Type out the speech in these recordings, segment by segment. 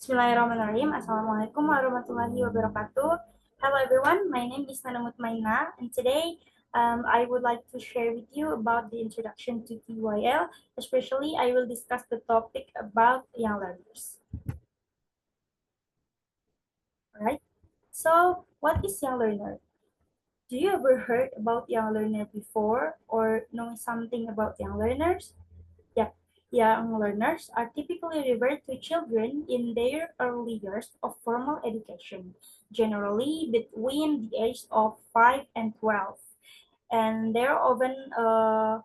Bismillahirrahmanirrahim. Assalamualaikum warahmatullahi wabarakatuh. Hello everyone, my name is Muthmainnah, and today I would like to share with you about the introduction to teyl. Especially, I will discuss the topic about young learners. Alright, so what is young learner? Do you ever heard about young learner before or know something about young learners? Yeah, young learners are typically referred to children in their early years of formal education, generally between the age of 5 and 12, and they're often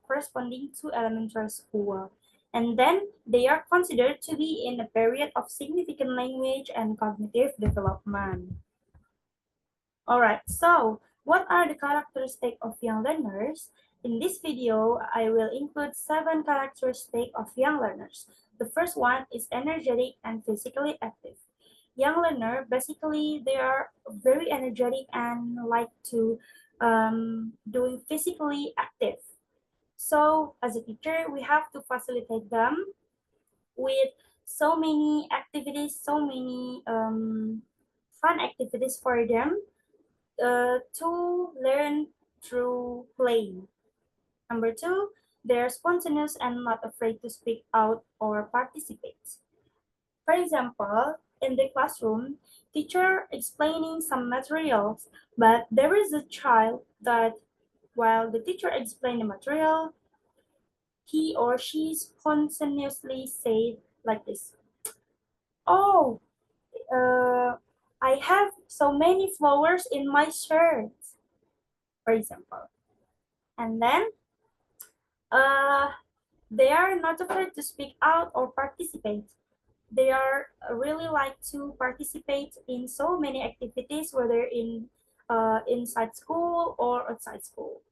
corresponding to elementary school. And then they are considered to be in a period of significant language and cognitive development. All right, so what are the characteristics of young learners? In this video, I will include 7 characteristics of young learners. The first one is energetic and physically active. Young learner, basically, they are very energetic and like to doing physically active. So as a teacher, we have to facilitate them with so many activities, so many fun activities for them to learn through playing. Number two, they're spontaneous and not afraid to speak out or participate. For example, in the classroom, teacher explaining some materials, but there is a child that while the teacher explain the material, he or she spontaneously say like this, "Oh, uh, I have so many flowers in my shirt," for example. And then uh, they are not afraid to speak out or participate. They are really like to participate in so many activities, whether in inside school or outside school.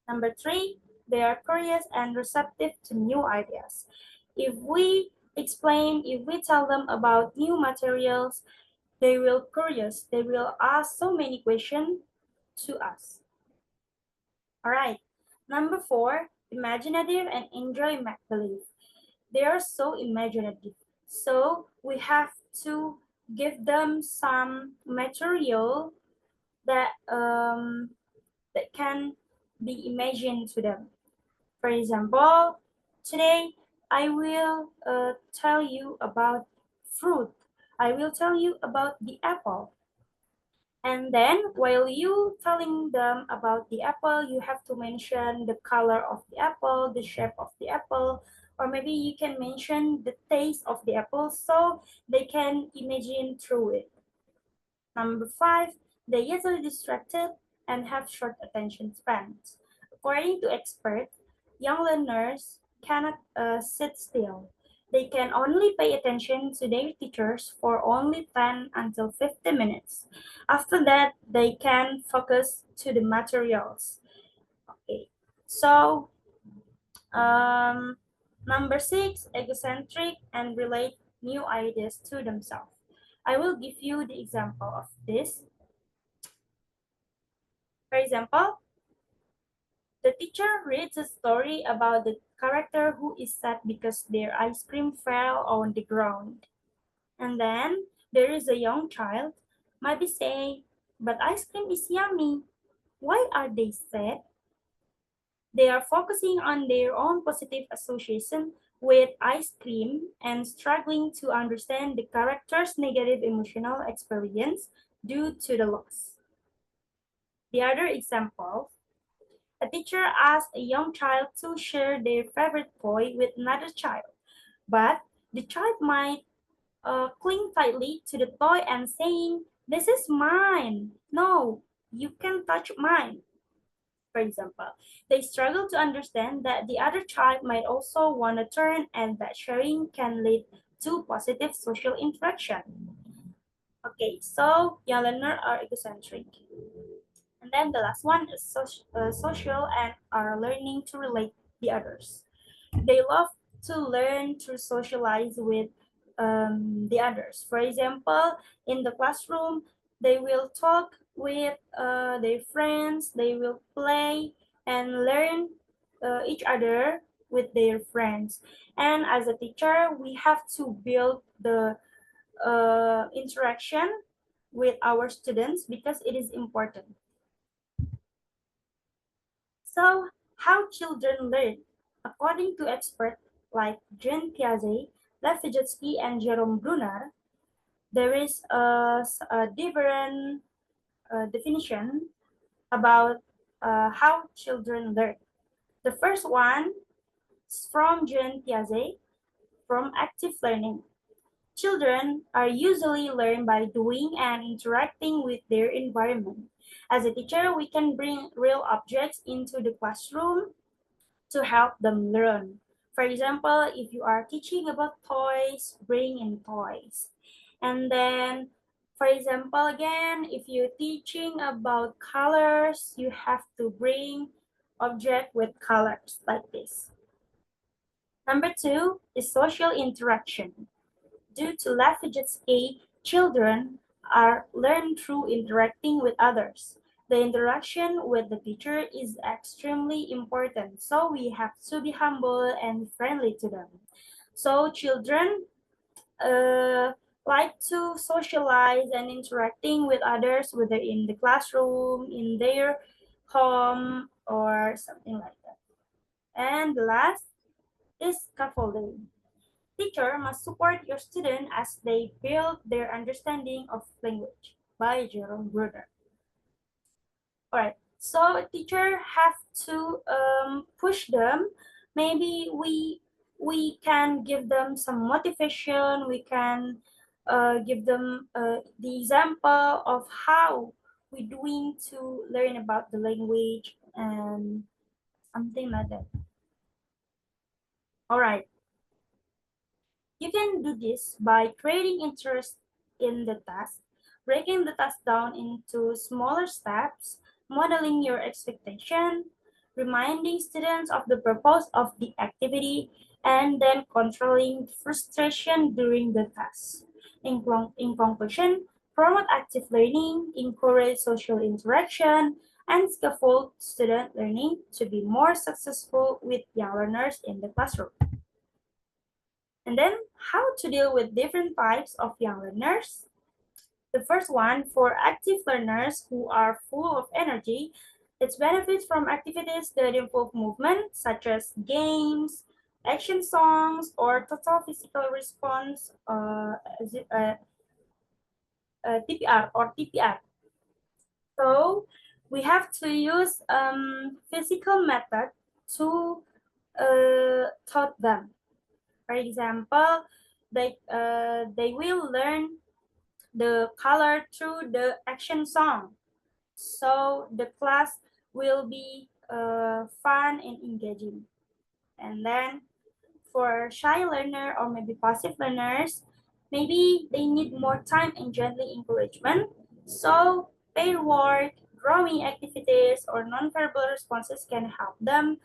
Number three, they are curious and receptive to new ideas. If we if we tell them about new materials, they will curious. They will ask so many questions to us. All right. Number four, imaginative and enjoy make-believe. They are so imaginative. So we have to give them some material that can be imagined to them. For example, today I will tell you about fruit. I will tell you about the apple. And then while you telling them about the apple, you have to mention the color of the apple, the shape of the apple, or maybe you can mention the taste of the apple so they can imagine through it. Number five, they easily distracted and have short attention spans. According to experts, young learners cannot sit still. They can only pay attention to their teachers for only 10 until 50 minutes. After that, they can focus to the materials. Okay, so um, number six, egocentric and relate new ideas to themselves. I will give you the example of this. For example, the teacher reads a story about the character who is sad because their ice cream fell on the ground. And then there is a young child, might be saying, "But ice cream is yummy. Why are they sad?" They are focusing on their own positive association with ice cream and struggling to understand the character's negative emotional experience due to the loss. The other example, a teacher asks a young child to share their favorite toy with another child, but the child might cling tightly to the toy and saying, "This is mine. No, you can touch mine." For example, they struggle to understand that the other child might also want a turn and that sharing can lead to positive social interaction. Okay, so young learners are egocentric. And then the last one is social and are learning to relate the others. They love to learn to socialize with the others. For example, in the classroom, they will talk with their friends, they will play and learn each other with their friends. And as a teacher, we have to build the interaction with our students because it is important. So, how children learn? According to experts like Jean Piaget, Lev Vygotsky, and Jerome Brunner, there is a different definition about how children learn. The first one is from Jean Piaget, from active learning. Children are usually learn by doing and interacting with their environment. As a teacher, we can bring real objects into the classroom to help them learn. For example, if you are teaching about toys, bring in toys. And then, for example, again, if you're teaching about colors, you have to bring object with colors like this. Number two is social interaction. Due to Lafayette's children are learned through interacting with others. The interaction with the teacher is extremely important, so we have to be humble and friendly to them. So children uh, like to socialize and interacting with others, whether in the classroom, in their home, or something like that. And the last is scaffolding. Teacher must support your student as they build their understanding of language by Jerome Bruder. Alright, so teacher have to push them. Maybe we can give them some motivation. We can give them the example of how we're doing to learn about the language and something like that. Alright. You can do this by creating interest in the task, breaking the task down into smaller steps, modeling your expectation, reminding students of the purpose of the activity, and then controlling frustration during the task. In conclusion, promote active learning, encourage social interaction, and scaffold student learning to be more successful with young learners in the classroom. And then how to deal with different types of young learners. The first one, for active learners who are full of energy, it benefits from activities that involve movement, such as games, action songs, or total physical response, TPR or TPR. So we have to use physical method to taught them. For example, they will learn the color through the action song. So the class will be fun and engaging. And then for shy learner or maybe passive learners, maybe they need more time and gently encouragement. So pair work, drawing activities, or nonverbal responses can help them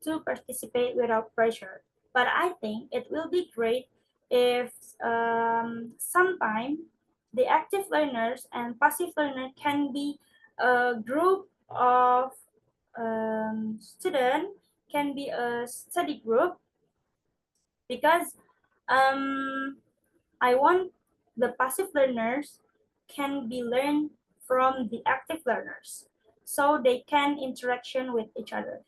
to participate without pressure. But I think it will be great if sometime the active learners and passive learner can be a group of student, can be a study group, because I want the passive learners can be learned from the active learners so they can interaction with each other.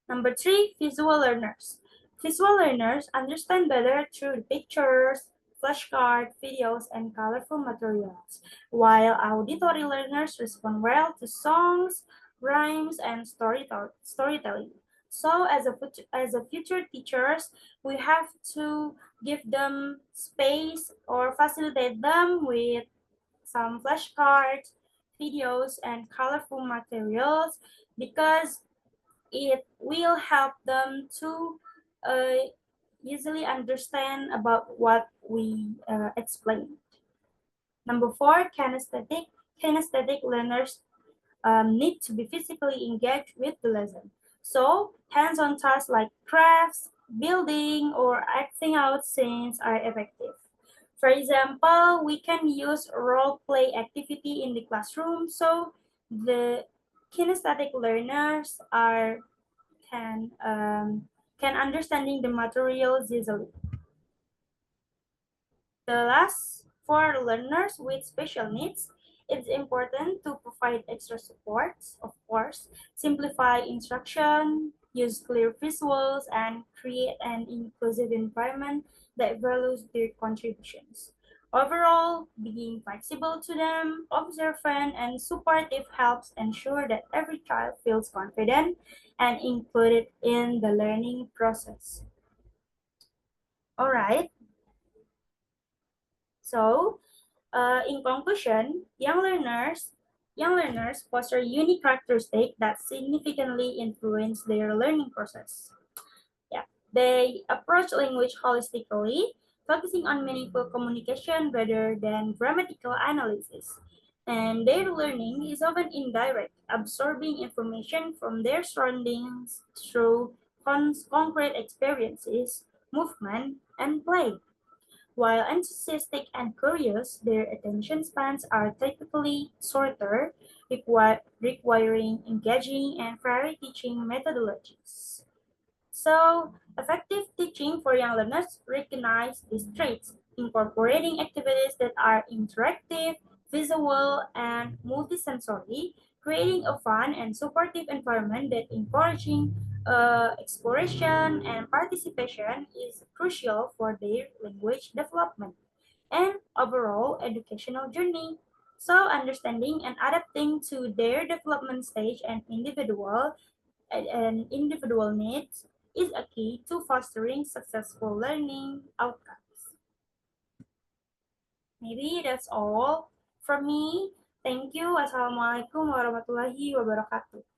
Number three, visual learners. Visual learners understand better through pictures, flashcards, videos, and colorful materials, while auditory learners respond well to songs, rhymes, and storytelling. So as a future teachers, we have to give them space or facilitate them with some flashcards, videos, and colorful materials, because it will help them to uh, easily understand about what we explained. Number four, kinesthetic. Kinesthetic learners need to be physically engaged with the lesson. So hands-on tasks like crafts, building, or acting out scenes are effective. For example, we can use role play activity in the classroom, so the kinesthetic learners are can can understanding the materials easily. The last, for learners with special needs, it's important to provide extra supports, of course, simplify instruction, use clear visuals, and create an inclusive environment that values their contributions. Overall, being flexible to them, observant, and supportive helps ensure that every child feels confident and included in the learning process. All right, so in conclusion, young learners foster unique characteristics that significantly influence their learning process. Yeah, they approach language holistically, focusing on meaningful communication rather than grammatical analysis. And their learning is often indirect, absorbing information from their surroundings through concrete experiences, movement, and play. While enthusiastic and curious, their attention spans are typically shorter, requiring engaging and varied teaching methodologies. So, effective teaching for young learners recognize these traits, incorporating activities that are interactive, visual, and multisensory, creating a fun and supportive environment that encouraging exploration and participation is crucial for their language development and overall educational journey. So, understanding and adapting to their development stage and individual needs is a key to fostering successful learning outcomes. Maybe that's all from me. Thank you. Wassalamualaikum warahmatullahi wabarakatuh.